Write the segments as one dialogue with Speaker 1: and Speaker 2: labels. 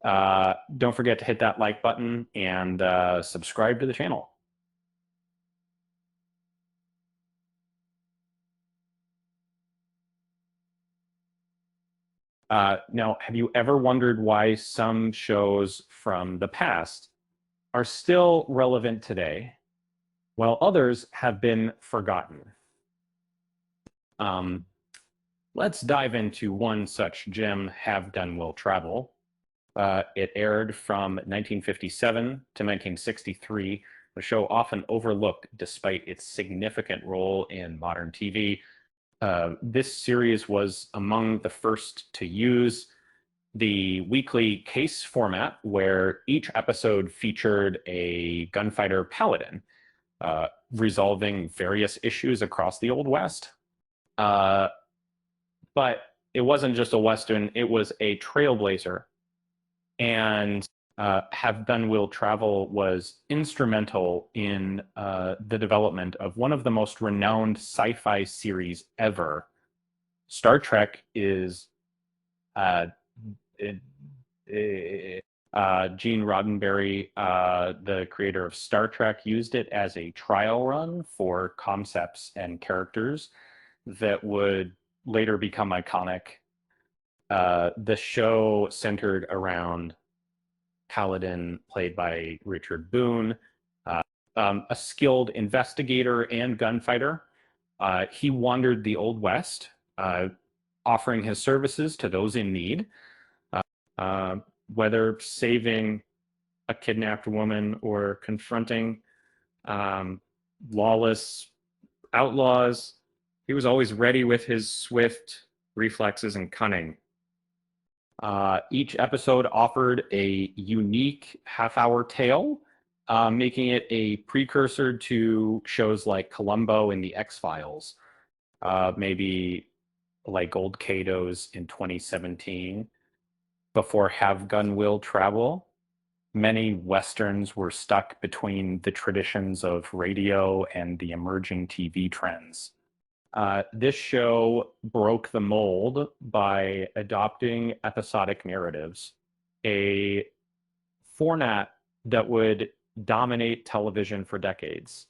Speaker 1: Don't forget to hit that like button and subscribe to the channel. Now, have you ever wondered why some shows from the past are still relevant today, while others have been forgotten? Um, let's dive into one such gem, Have Done Will Travel. It aired from 1957 to 1963, a show often overlooked despite its significant role in modern TV. This series was among the first to use the weekly case format, where each episode featured a gunfighter paladin resolving various issues across the Old West. Uh, but it wasn't just a Western, it was a trailblazer. And Have Done Will Travel was instrumental in the development of one of the most renowned sci-fi series ever. Star Trek is uh, it, Gene Roddenberry, the creator of Star Trek, used it as a trial run for concepts and characters that would later become iconic. The show centered around Paladin, played by Richard Boone, a skilled investigator and gunfighter. He wandered the Old West, offering his services to those in need, uh, whether saving a kidnapped woman or confronting um, lawless outlaws. He was always ready with his swift reflexes and cunning. Each episode offered a unique half-hour tale, making it a precursor to shows like Columbo and The X-Files, maybe like Old Cato's in 2017. Before Have Gun Will Travel, many Westerns were stuck between the traditions of radio and the emerging TV trends. This show broke the mold by adopting episodic narratives, a format that would dominate television for decades.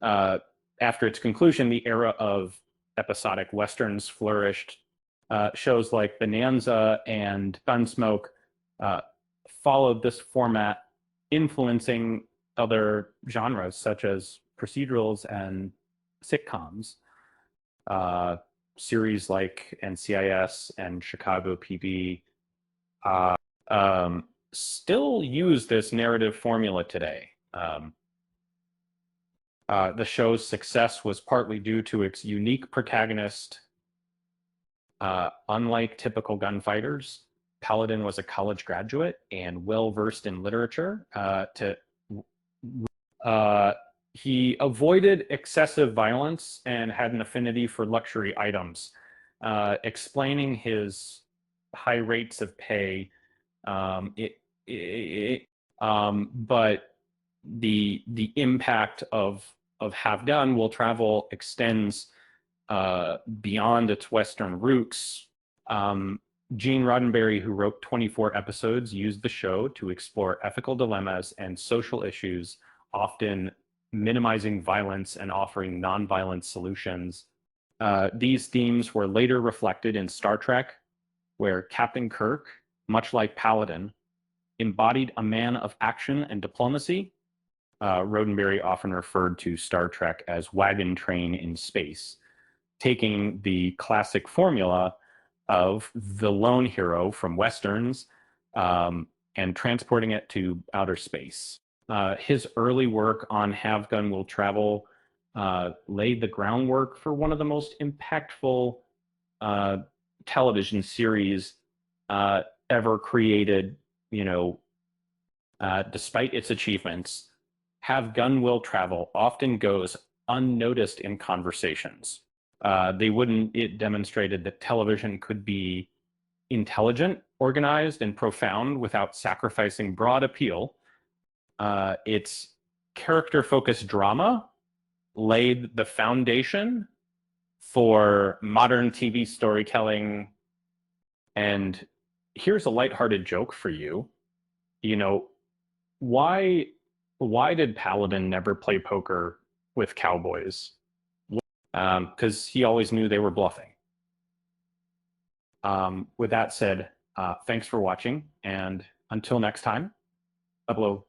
Speaker 1: Uh, After its conclusion, the era of episodic westerns flourished. Shows like Bonanza and Gunsmoke uh, followed this format, influencing other genres such as procedurals and sitcoms. uh, Series like NCIS and Chicago PD uh, still use this narrative formula today. The show's success was partly due to its unique protagonist. Unlike typical gunfighters, Paladin was a college graduate and well versed in literature. Uh, he avoided excessive violence and had an affinity for luxury items, explaining his high rates of pay. Um, it, it, but the impact of Have Done Will Travel extends beyond its Western roots. Um, Gene Roddenberry, who wrote 24 episodes, used the show to explore ethical dilemmas and social issues, often minimizing violence and offering nonviolent solutions. These themes were later reflected in Star Trek, where Captain Kirk, much like Paladin, embodied a man of action and diplomacy. Roddenberry often referred to Star Trek as wagon train in space, taking the classic formula of the lone hero from Westerns and transporting it to outer space. His early work on Have Gun Will Travel laid the groundwork for one of the most impactful uh, television series ever created. You know, despite its achievements, Have Gun Will Travel often goes unnoticed in conversations. It demonstrated that television could be intelligent, organized, and profound without sacrificing broad appeal. Its character-focused drama laid the foundation for modern TV storytelling. And here's a lighthearted joke for you. you know, why why did Paladin never play poker with cowboys? Because he always knew they were bluffing. With that said, thanks for watching, and until next time, Pueblo.